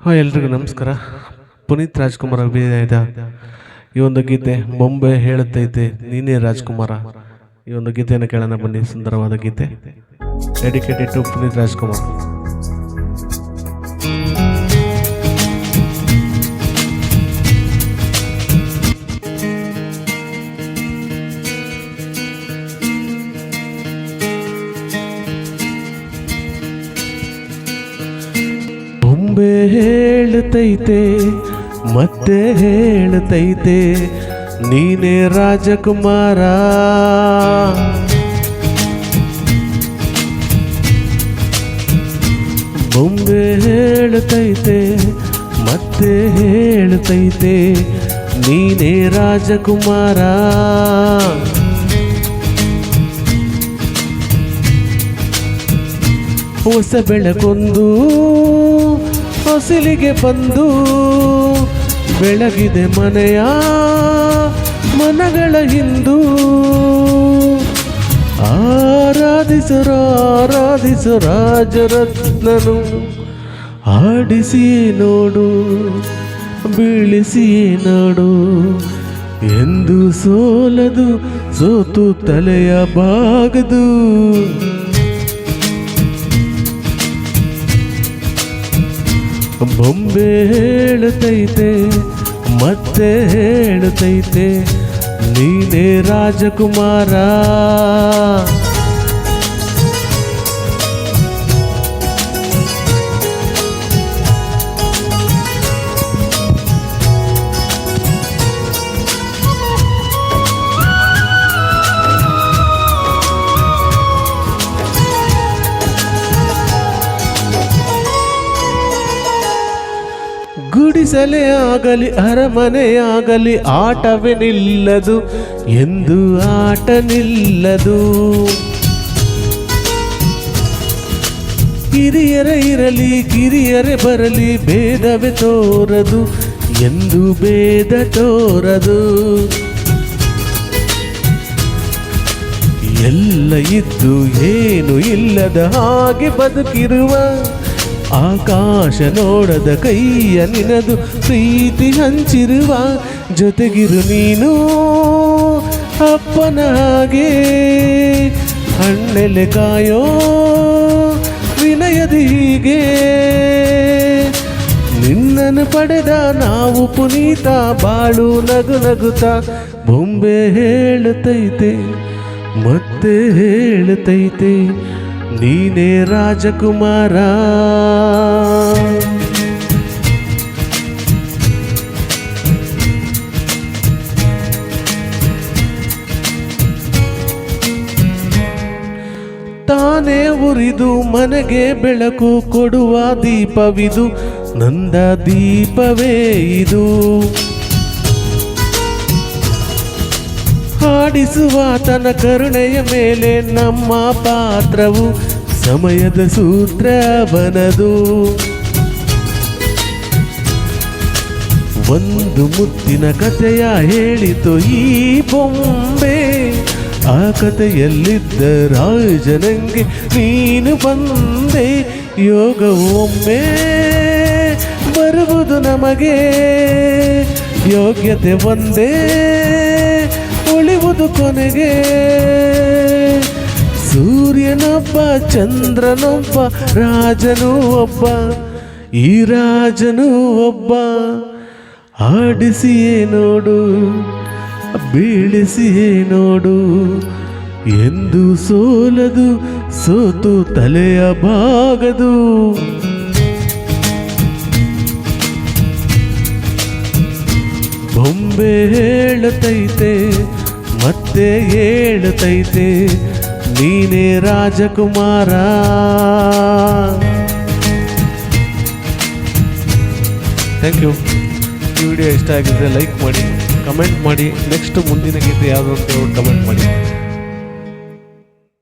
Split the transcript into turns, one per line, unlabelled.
ಎಲ್ರಿಗೂ ನಮಸ್ಕಾರ. ಪುನೀತ್ ರಾಜ್ಕುಮಾರ್ ಅಭಿನಯದ ಈ ಒಂದು ಗೀತೆ ಬೊಂಬೆ ಹೇಳುತ್ತೈತೆ ನೀನೇ ರಾಜ್ಕುಮಾರ. ಈ ಒಂದು ಗೀತೆಯನ್ನು ಕೇಳೋಣ ಬನ್ನಿ. ಸುಂದರವಾದ ಗೀತೆ ಡೆಡಿಕೇಟೆಡ್ ಟು ಪುನೀತ್ ರಾಜ್ಕುಮಾರ್. ಬೊಂಬೆ ಹೇಳುತ್ತೈತೆ ಮತ್ತೆ ಹೇಳುತ್ತೈತೆ ನೀನೇ ರಾಜಕುಮಾರ. ಬೊಂಬೆ ಹೇಳುತ್ತೈತೆ ಮತ್ತೆ ಹೇಳುತ್ತೈತೆ ನೀನೇ ರಾಜಕುಮಾರ. ಹೊಸ ಬೆಳಕೊಂದು ಹೊಸಲಿಗೆ ಬಂದು ಬೆಳಗಿದೆ ಮನೆಯ ಮನಗಳ ಹಿಂದೂ. ಆರಾಧಿಸು ಆರಾಧಿಸು ರಾಜರತ್ನನು, ಆಡಿಸಿಯೇ ನೋಡು ಬೀಳಿಸಿಯೇ ನೋಡು, ಎಂದು ಸೋಲದು ಸೋತು ತಲೆಯ ಬಾಗದು. ಬೊಂಬೆ ಹೇಳುತ್ತೈತೆ ಮತ್ತೆ ಹೇಳುತ್ತೈತೆ ನೀನೇ ರಾಜಕುಮಾರ. ಗುಡಿಸಲೇ ಆಗಲಿ ಅರಮನೆಯಾಗಲಿ ಆಟವೇ ನಿಲ್ಲದು ಎಂದು ಆಟ ನಿಲ್ಲದು. ಹಿರಿಯರೇ ಇರಲಿ ಕಿರಿಯರೇ ಬರಲಿ ಭೇದವೇ ತೋರದು ಎಂದು ಭೇದ ತೋರದು. ಎಲ್ಲ ಇದ್ದು ಏನು ಇಲ್ಲದ ಹಾಗೆ ಬದುಕಿರುವ, ಆಕಾಶ ನೋಡದ ಕೈಯ ನಿನದು ಪ್ರೀತಿ ಹಂಚಿರುವ, ಜೊತೆಗಿರು ನೀನು ಅಪ್ಪನ ಹಾಗೆ ಹಣ್ಣೆಲೆ ಕಾಯೋ ವಿನಯದಿ ಹೀಗೆ. ನಿನ್ನನ್ನು ಪಡೆದ ನಾವು ಪುನೀತ ಬಾಳು ನಗು ನಗುತ್ತ. ಬೊಂಬೆ ಹೇಳುತ್ತೈತೆ ಮತ್ತೆ ಹೇಳುತ್ತೈತೆ ನೀನೇ ರಾಜಕುಮಾರ. ತಾನೇ ಉರಿದು ಮನೆಗೆ ಬೆಳಕು ಕೊಡುವ ದೀಪವಿದು, ನಂದ ದೀಪವೇ ಇದು. ಹಾಡಿಸುವ ತನ್ನ ಕರುಣೆಯ ಮೇಲೆ ನಮ್ಮ ಪಾತ್ರವು, ಸಮಯದ ಸೂತ್ರ ಅವನದು. ಒಂದು ಮುತ್ತಿನ ಕಥೆಯ ಹೇಳಿತು ಈ ಬೊಂಬೆ, ಆ ಕಥೆಯಲ್ಲಿದ್ದ ರಾಜನಂಗೆ ನೀನು ಬಂದೆ. ಯೋಗವು ಒಮ್ಮೆ ಬರುವುದು ನಮಗೆ, ಯೋಗ್ಯತೆ ಒಂದೇ ಉಳಿವುದು ಕೊನೆಗೆ. ಸೂರ್ಯನೊಬ್ಬ ಚಂದ್ರನೊಬ್ಬ ರಾಜನೂ ಒಬ್ಬ, ಈ ರಾಜನೂ ಒಬ್ಬ. ಆಡಿಸಿಯೇ ನೋಡು ಬೀಳಿಸಿಯೇ ನೋಡು, ಎಂದು ಸೋಲದು ಸೋತು ತಲೆಯ ಬಾಗದು. ಬೊಂಬೆ ಹೇಳುತ್ತೈತೆ ಮತ್ತೆ ಹೇಳುತ್ತೈತೆ ನೀನೇ ರಾಜಕುಮಾರ. Thank you. ಈ ವಿಡಿಯೋ ಇಷ್ಟ ಆಗಿದ್ರೆ ಲೈಕ್ ಮಾಡಿ, ಕಮೆಂಟ್ ಮಾಡಿ. ನೆಕ್ಸ್ಟ್ ಮುಂದಿನ ಗೀತೆ ಯಾವುದು ಅಂತ ಕಮೆಂಟ್ ಮಾಡಿ.